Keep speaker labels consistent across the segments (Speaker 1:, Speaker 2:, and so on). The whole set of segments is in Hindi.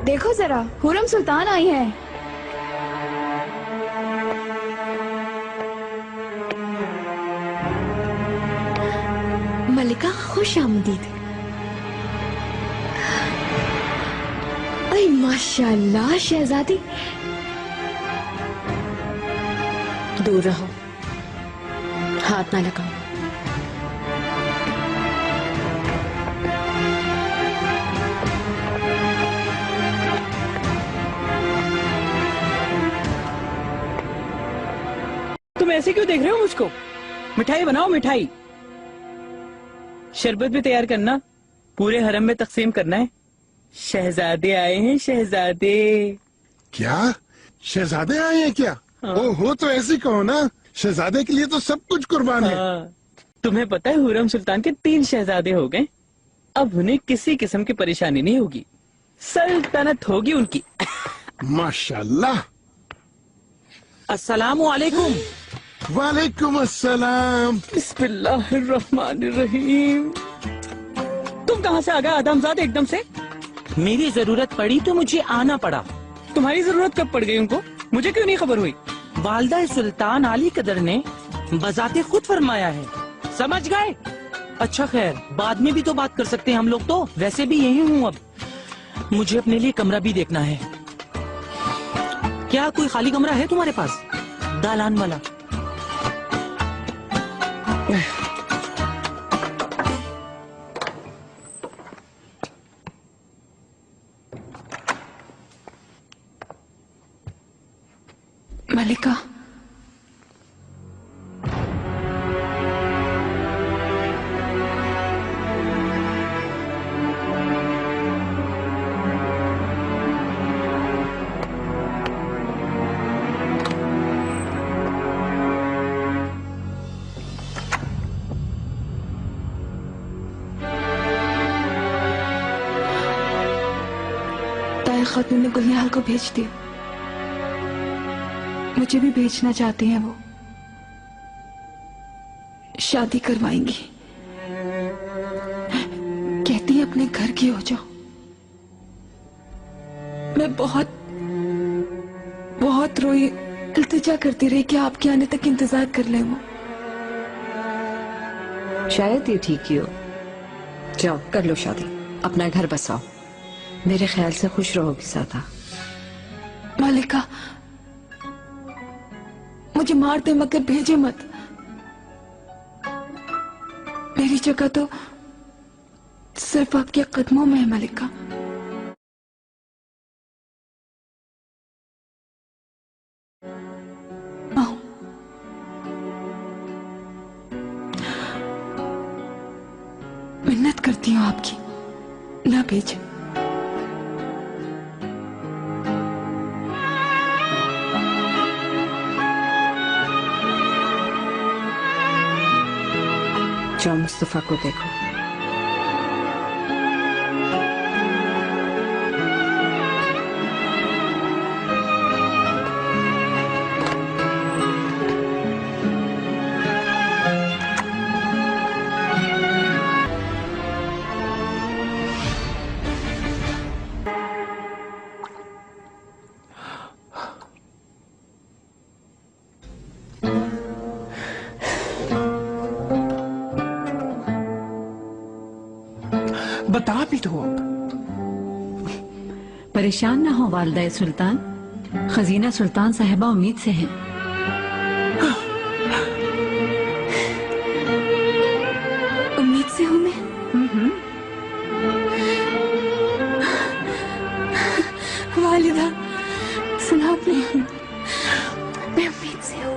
Speaker 1: देखो जरा, हुरम सुल्तान आई है।
Speaker 2: मलिका खुश आमदीद। अरे माशाल्लाह शहजादी। दूर रहो, हाथ ना लगाओ।
Speaker 3: तुम ऐसे क्यों देख रहे हो मुझको? मिठाई बनाओ, मिठाई। शरबत भी तैयार करना, पूरे हरम में तकसीम करना है। शहजादे आए हैं, शहजादे।
Speaker 4: क्या शहजादे आए हैं क्या?
Speaker 3: हाँ।
Speaker 4: ओहो, तो ऐसी कहो ना, शहजादे के लिए तो सब कुछ कुर्बान है।
Speaker 3: तुम्हें पता है हुरम सुल्तान के 3 शहजादे हो गए। अब उन्हें किसी किस्म की परेशानी नहीं होगी, सल्तनत होगी उनकी।
Speaker 4: माशाल्लाह।
Speaker 3: अस्सलामु अलैकुम।
Speaker 4: वालेकुम अस्सलाम।
Speaker 3: बिस्मिल्लाहिर्रहमानिर्रहीम। तुम कहाँ से आ गए आदमजाद एकदम से?
Speaker 5: मेरी जरूरत पड़ी तो मुझे आना पड़ा।
Speaker 3: तुम्हारी जरूरत कब पड़ गई उनको? मुझे क्यों नहीं खबर हुई?
Speaker 5: वालदा सुल्तान अली कदर ने बजाते खुद फरमाया है, समझ गए? अच्छा खैर, बाद में भी तो बात कर सकते हैं हम लोग, तो वैसे भी यही हूँ अब। मुझे अपने लिए कमरा भी देखना है। क्या कोई खाली कमरा है तुम्हारे पास, दालान वाला?
Speaker 1: मलिका, ताया खातून ने गुलनिहाल को भेज दिया। मुझे भी भेजना चाहते हैं वो। शादी करवाएंगी, कहती है अपने घर की हो जाओ। मैं बहुत बहुत रोई, इल्तिजा करती रही कि आपके आने तक इंतजार कर ले वो।
Speaker 2: शायद ये ठीक ही हो। जाओ कर लो शादी, अपना घर बसाओ। मेरे ख्याल से खुश रहोगी सादा।
Speaker 1: मालिका, मुझे मार दे मगर भेजे मत। मेरी जगह तो सिर्फ आपके कदमों में है मलिका। आओ। मिन्नत करती हूँ आपकी, ना भेजे।
Speaker 2: जाओ मुस्तफा को देखो।
Speaker 5: बता भी दो अब।
Speaker 6: परेशान ना हो वालदा सुल्तान, खजीना सुल्तान साहिबा उम्मीद से हैं।
Speaker 1: उम्मीद से हूं मैं। वालिदा, सुना आपने? मैं उम्मीद से हूं।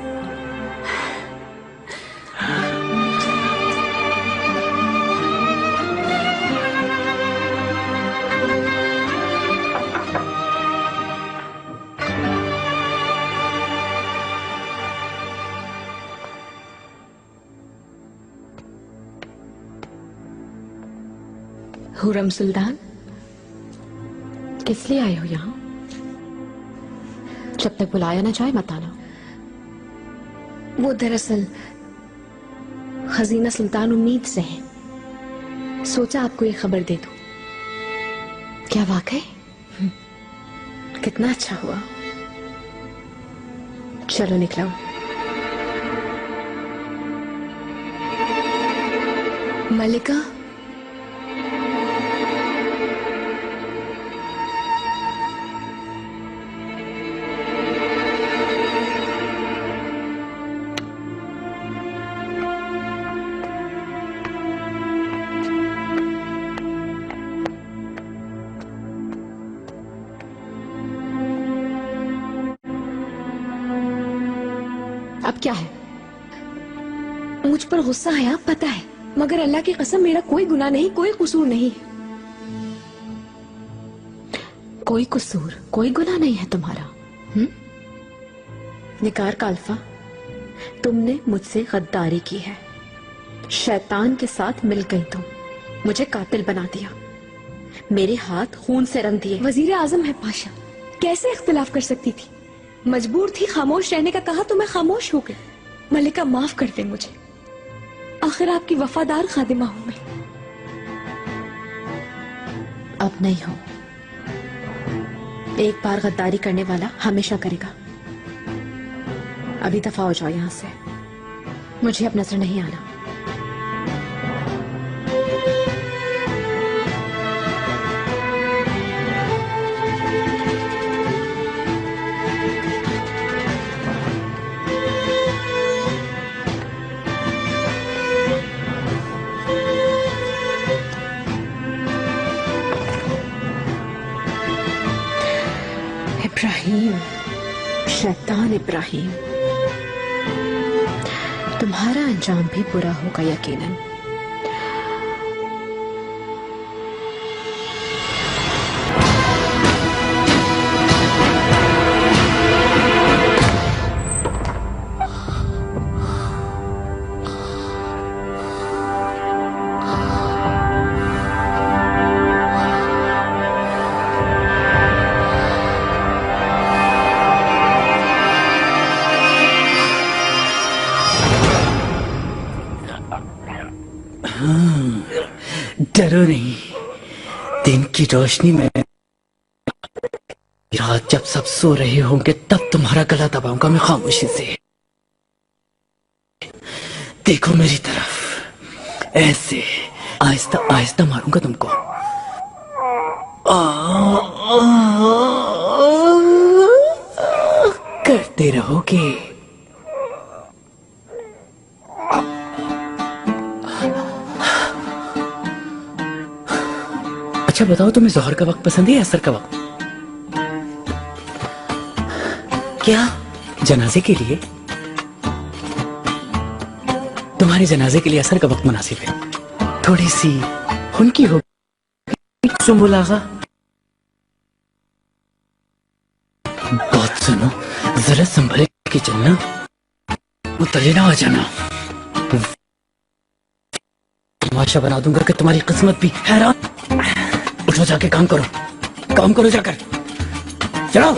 Speaker 2: हुरम सुल्तान, किस लिए आए हो यहाँ? जब तक बुलाया ना जाए मत आना। वो दरअसल खजीना सुल्तान उम्मीद से हैं। सोचा आपको ये खबर दे दूं। क्या वाकई? कितना अच्छा हुआ। चलो निकलो।
Speaker 1: मलिका,
Speaker 2: अब क्या है?
Speaker 1: मुझ पर गुस्सा है, आप पता है, मगर अल्लाह की कसम मेरा कोई गुनाह नहीं, कोई कसूर नहीं।
Speaker 2: कोई कसूर, कोई गुनाह नहीं है तुम्हारा। निकार का अल्फा, तुमने मुझसे गद्दारी की है, शैतान के साथ मिल गई तुम, मुझे कातिल बना दिया, मेरे हाथ खून से रंग दिए।
Speaker 1: वजीर आजम है पाशा, कैसे इख्तिलाफ कर सकती थी? मजबूर थी खामोश रहने का, कहा तो मैं खामोश हो गई। मलिका माफ कर दे मुझे, आखिर आपकी वफादार खादिमा हूं मैं।
Speaker 2: अब नहीं हो। एक बार गद्दारी करने वाला हमेशा करेगा। अभी दफा हो जाओ यहां से, मुझे अब नजर नहीं आना। इब्राहिम, शैतान इब्राहिम, तुम्हारा अंजाम भी बुरा होगा यकीनन।
Speaker 5: डरो नहीं, दिन की रोशनी में रात जब सब सो रहे होंगे तब तुम्हारा गला दबाऊंगा मैं खामोशी से। देखो मेरी तरफ, ऐसे आहिस्ता आहिस्ता मारूंगा तुमको। करते रहोगे। अच्छा बताओ, तुम्हें जोहर का वक्त पसंद है या असर का वक्त? क्या जनाजे के लिए? तुम्हारे जनाजे के लिए असर का वक्त मुनासिब है। थोड़ी सी हुनकी हो सुम्बुलागा। बात सुनो, जरा संभल के चलना, मुतले ना आ जाना। तमाशा बना दूंगा कि तुम्हारी किस्मत भी हैरान। उठो, जाके काम करो जाकर। चलो।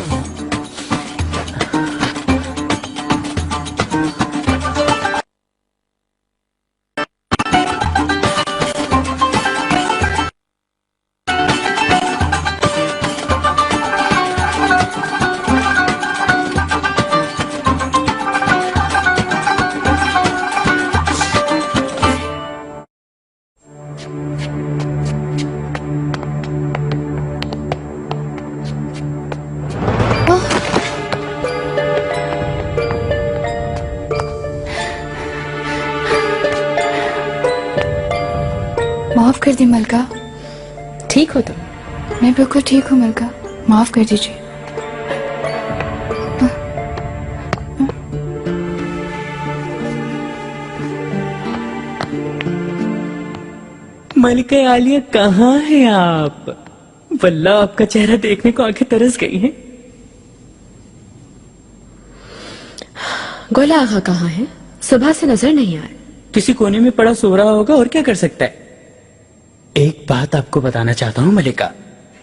Speaker 1: माफ कर दी मलका।
Speaker 2: ठीक हो तुम?
Speaker 1: मैं बिल्कुल ठीक हूँ मलका, माफ कर दीजिए।
Speaker 3: मलिका आलिया, कहाँ हैं आप? वल्लाह आपका चेहरा देखने को आंखें तरस गई हैं।
Speaker 2: गोला आगा कहाँ है? सुबह से नजर नहीं आए।
Speaker 3: किसी कोने में पड़ा सो रहा होगा, और क्या कर सकता है। एक बात आपको बताना चाहता हूँ मलिका,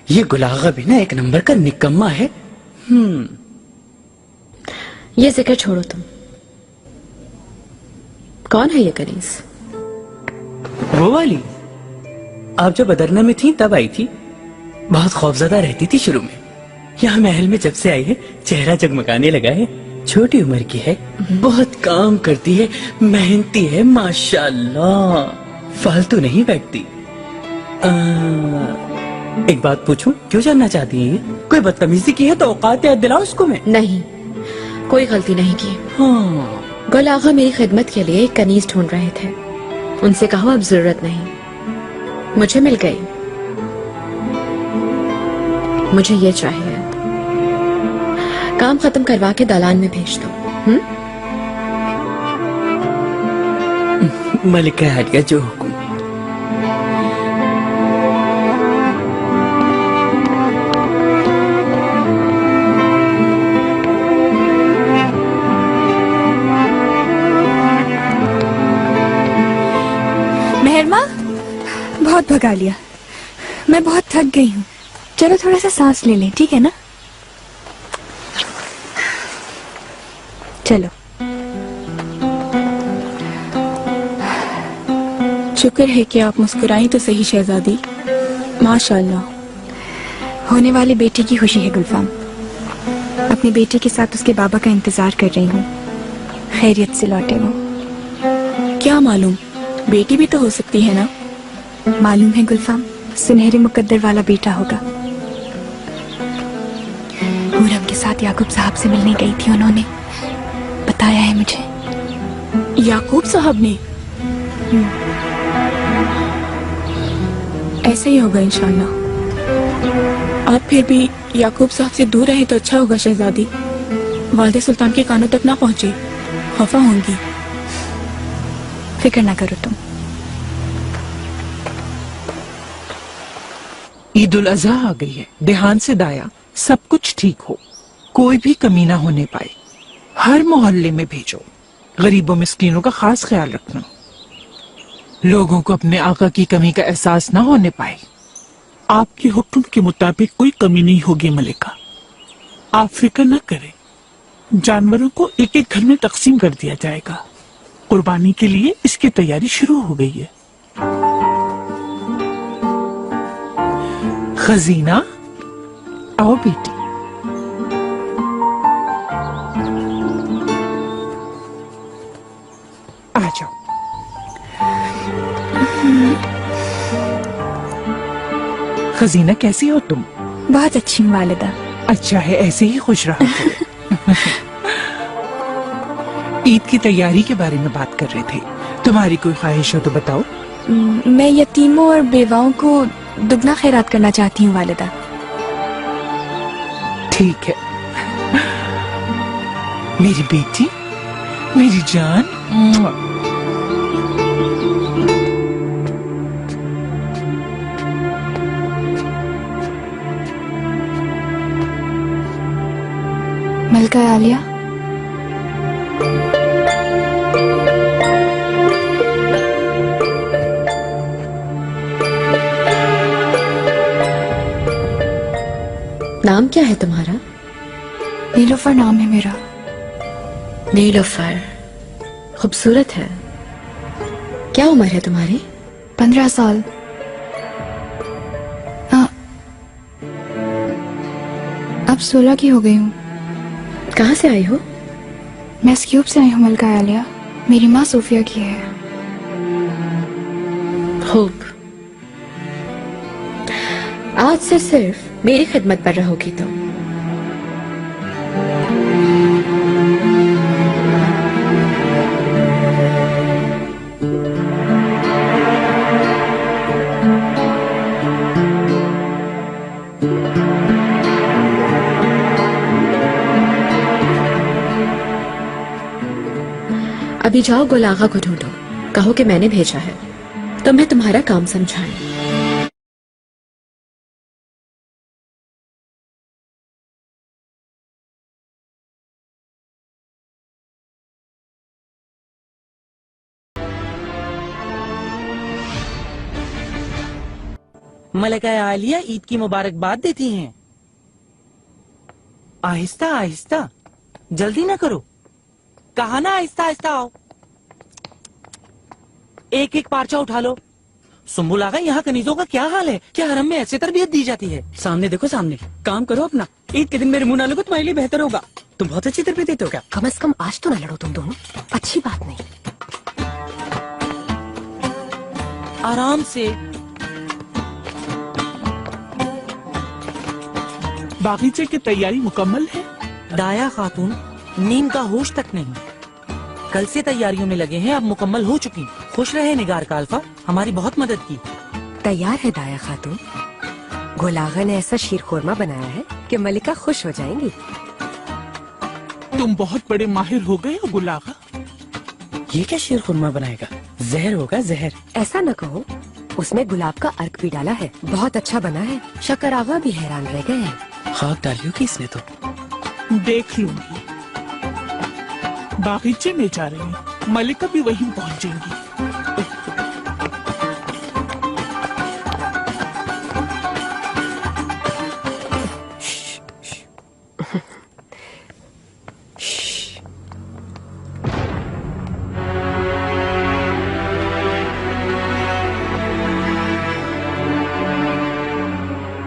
Speaker 3: ये गुलागा भी ना एक नंबर का निकम्मा है।
Speaker 2: ये जिक्र छोड़ो तुम। कौन है ये कनीज?
Speaker 3: वो वाली आप जब अदरना में थी तब आई थी। बहुत खौफजदा रहती थी शुरू में, यहाँ महल में जब से आई है चेहरा जगमगाने लगा है। छोटी उम्र की है, बहुत काम करती है, मेहनती है, माशाल्लाह, फालतू नहीं बैठती। एक बात पूछूं, क्यों जानना चाहती है ये? कोई बदतमीजी की है तो औकात याद दिलाओ उसको मैं।
Speaker 2: नहीं, कोई गलती नहीं की।
Speaker 3: हाँ।
Speaker 2: गुल आगा मेरी खिदमत के लिए एक कनीज ढूंढ रहे थे। उनसे कहो अब जरूरत नहीं, मुझे मिल गई। मुझे ये चाहिए, काम खत्म करवा के दालान में भेज दो।
Speaker 3: मलिका आलिया जो हुकुम।
Speaker 1: मेहरमा, बहुत भगा लिया, मैं बहुत थक गई हूँ। चलो थोड़ा सा सांस ले लें, ठीक है ना? चलो।
Speaker 7: शुक्र है कि आप मुस्कुराई तो सही शहजादी। माशाल्लाह।
Speaker 1: होने वाली बेटी की खुशी है गुलफाम। अपने बेटे के साथ उसके बाबा का इंतजार कर रही हूँ। खैरियत से लौटे वो।
Speaker 7: क्या मालूम, बेटी भी तो हो सकती है ना।
Speaker 1: मालूम है गुलफाम, सुनहरे मुकद्दर वाला बेटा होगा। हुरम के साथ याकूब साहब से मिलने गई थी, उन्होंने बताया है मुझे।
Speaker 7: याकूब साहब ने? ऐसे ही होगा इंशाल्लाह। आप फिर भी याकूब साहब से दूर रहे तो अच्छा होगा शहजादी। वालिद सुल्तान के कानों तक ना पहुंचे, खफा होंगी।
Speaker 1: फिक्र ना करो तुम।
Speaker 8: ईद उल अजहा आ गई है। देहान से दाया सब कुछ ठीक हो, कोई भी कमी ना होने पाए। हर मोहल्ले में भेजो। गरीबों मिस्कीनों का खास ख्याल रखना। लोगों को अपने आका की कमी का एहसास ना होने पाए।
Speaker 9: आपके हुक्म के मुताबिक कोई कमी नहीं होगी मलिका। आप फिक्र न करें, जानवरों को एक एक घर में तकसीम कर दिया जाएगा। कुर्बानी के लिए इसकी तैयारी शुरू हो गई है।
Speaker 8: खजीना, आओ बेटी। आ जाओ। खजीना, कैसी हो तुम?
Speaker 1: बहुत अच्छी हूँ वालिदा।
Speaker 8: अच्छा है, ऐसे ही खुश रहो। ईद की तैयारी के बारे में बात कर रहे थे। तुम्हारी कोई ख्वाहिश हो तो बताओ।
Speaker 1: मैं यतीमों और बेवाओं को दुगना खैरात करना चाहती हूँ वालिदा।
Speaker 8: ठीक है मेरी बेटी, मेरी जान।
Speaker 1: मलिका आलिया,
Speaker 2: नाम क्या है तुम्हारा?
Speaker 1: नीलोफर नाम है मेरा।
Speaker 2: नीलोफर, खूबसूरत है। क्या उम्र है तुम्हारी?
Speaker 1: 15 साल। अब 16 की हो गई हूँ।
Speaker 2: कहाँ से आई हो?
Speaker 1: मैं स्क्यूब से आई हूँ मलिका आलिया। मेरी माँ सोफिया की है।
Speaker 2: खूब। आज से सिर्फ मेरी खिदमत पर रहोगी तुम। अभी जाओ गुल आगा को ढूंढो, कहो कि मैंने भेजा है, तुम्हें तुम्हारा काम समझाएं।
Speaker 5: मलिका आलिया ईद की मुबारकबाद देती हैं। आहिस्ता आहिस्ता, जल्दी ना करो। कहा ना आहिस्ता आहिस्ता आओ। एक एक पार्चा उठा लो। सुम्बुल आगा, यहाँ कनीजों का क्या हाल है? क्या हरम में ऐसे तरबियत दी जाती है?
Speaker 3: सामने देखो, सामने काम करो अपना। ईद के दिन मेरे मुंह ना लगो, तुम्हारे लिए बेहतर होगा। तुम बहुत अच्छी तरबियत देते हो क्या?
Speaker 10: कम से कम आज तो ना लड़ो तुम दोनों, अच्छी बात नहीं।
Speaker 5: आराम से।
Speaker 9: बागीचे की तैयारी मुकम्मल है?
Speaker 5: दाया खातून, नींद का होश तक नहीं। कल से तैयारियों में लगे हैं, अब मुकम्मल हो चुकी। खुश रहे निगार का अल्फा, हमारी बहुत मदद की।
Speaker 10: तैयार है दाया खातून। गुलागा ने ऐसा शीर खोरमा बनाया है कि मलिका खुश हो जाएंगी।
Speaker 9: तुम बहुत बड़े माहिर हो गए हो गुलागा।
Speaker 3: ये क्या शीर खुरमा बनाएगा? जहर होगा, जहर।
Speaker 10: ऐसा न कहो, उसमें गुलाब का अर्क भी डाला है, बहुत अच्छा बना है। शक्कर आवा भी हैरान रह गए हैं।
Speaker 3: खाक डाली होगी इसने तो।
Speaker 9: देख लूंगी। बागीचे में जा रही हूँ, मलिका भी वहीं पहुंचेंगी।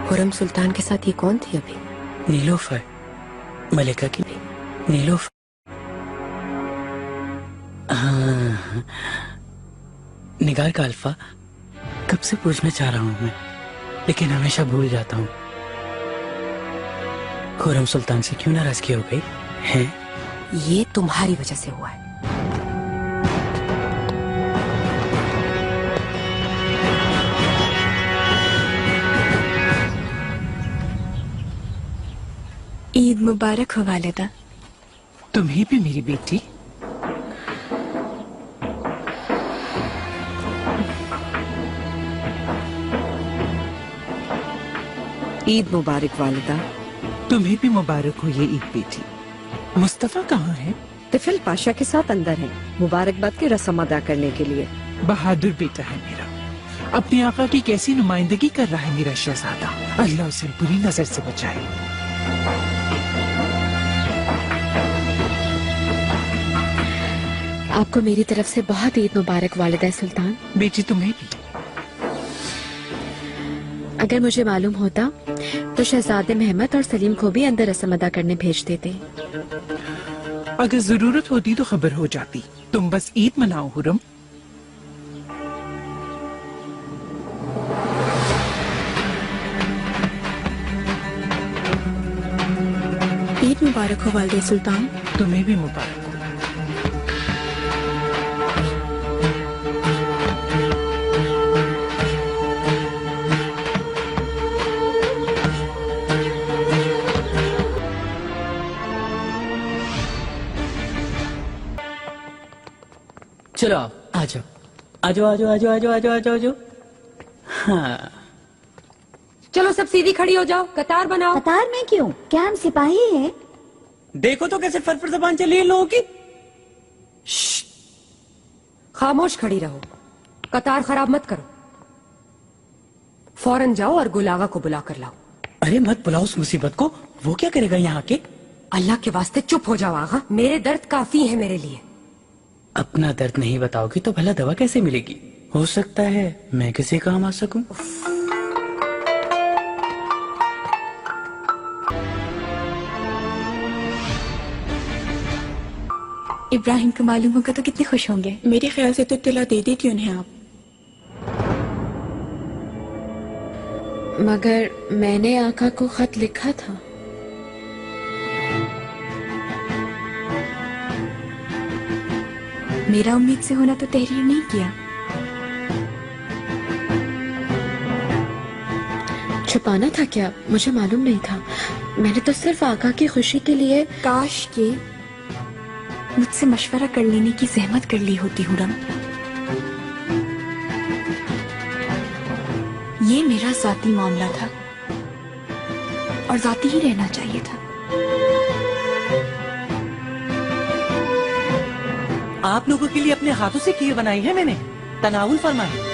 Speaker 10: खुरम सुल्तान के साथ ये कौन थी अभी?
Speaker 3: नीलोफर, मलिका की नीलोफर। हाँ, निगार का अल्फा, कब से पूछना चाह रहा हूँ मैं, लेकिन हमेशा भूल जाता हूँ। खुरम सुल्तान से क्यों नाराजगी हो गई है?
Speaker 10: ये तुम्हारी वजह से हुआ है।
Speaker 1: ईद मुबारक हो वालिदा।
Speaker 8: तुम्हें भी मेरी बेटी।
Speaker 10: ईद मुबारक वालिदा।
Speaker 8: तुम्हें भी मुबारक हो ये ईद बेटी। मुस्तफा कहाँ है?
Speaker 10: तिफिल पाशा के साथ अंदर है, मुबारकबाद की रस्म अदा करने के लिए।
Speaker 8: बहादुर बेटा है मेरा, अपने आका की कैसी नुमाइंदगी कर रहा है मेरा शहजादा। अल्लाह उसे बुरी नजर से बचाए।
Speaker 2: आपको मेरी तरफ से बहुत ईद मुबारक वालिदा सुल्तान।
Speaker 8: बेटी तुम्हें भी।
Speaker 2: अगर मुझे मालूम होता तो शहजादे महमद और सलीम को भी अंदर रस्म अदा करने भेज देते।
Speaker 8: अगर जरूरत होती तो खबर हो जाती। तुम बस ईद मनाओ हुरम।
Speaker 7: ईद मुबारक हो वालिदा सुल्तान।
Speaker 8: तुम्हें भी मुबारक हो।
Speaker 3: चलो आ जाओ, आ जाओ, आ जाओ, आ जाओ, आ जाओ, आ जाओ, आ जाओ, आ जाओ। हाँ,
Speaker 10: चलो सब सीधी खड़ी हो जाओ, कतार बनाओ।
Speaker 11: कतार में क्यों? क्या हम सिपाही हैं?
Speaker 3: देखो तो कैसे फर जबान चली है लोगों की।
Speaker 10: खामोश खड़ी रहो, कतार खराब मत करो। फौरन जाओ और गुलागा को बुला कर लाओ।
Speaker 3: अरे मत बुलाओ उस मुसीबत को, वो क्या करेगा यहाँ के?
Speaker 10: अल्लाह के वास्ते चुप हो जाओ आगा, मेरे दर्द काफी है मेरे लिए।
Speaker 3: अपना दर्द नहीं बताओगी तो भला दवा कैसे मिलेगी? हो सकता है मैं किसी काम आ सकूं।
Speaker 1: इब्राहिम को मालूम होगा तो कितने खुश होंगे।
Speaker 7: मेरे ख्याल से तो तिला दे देती उन्हें आप।
Speaker 2: मगर मैंने आका को खत लिखा था।
Speaker 1: मेरा उम्मीद से होना तो तहरीर नहीं किया।
Speaker 2: छुपाना था क्या? मुझे मालूम नहीं था। मैंने तो सिर्फ आका की खुशी के लिए।
Speaker 1: काश के मुझसे मशवरा कर लेने की जहमत कर ली होती हुरम। ये मेरा जाती मामला था और जाती ही रहना चाहिए था।
Speaker 5: आप लोगों के लिए अपने हाथों से खीर बनाई है मैंने, तनावुल फरमाए।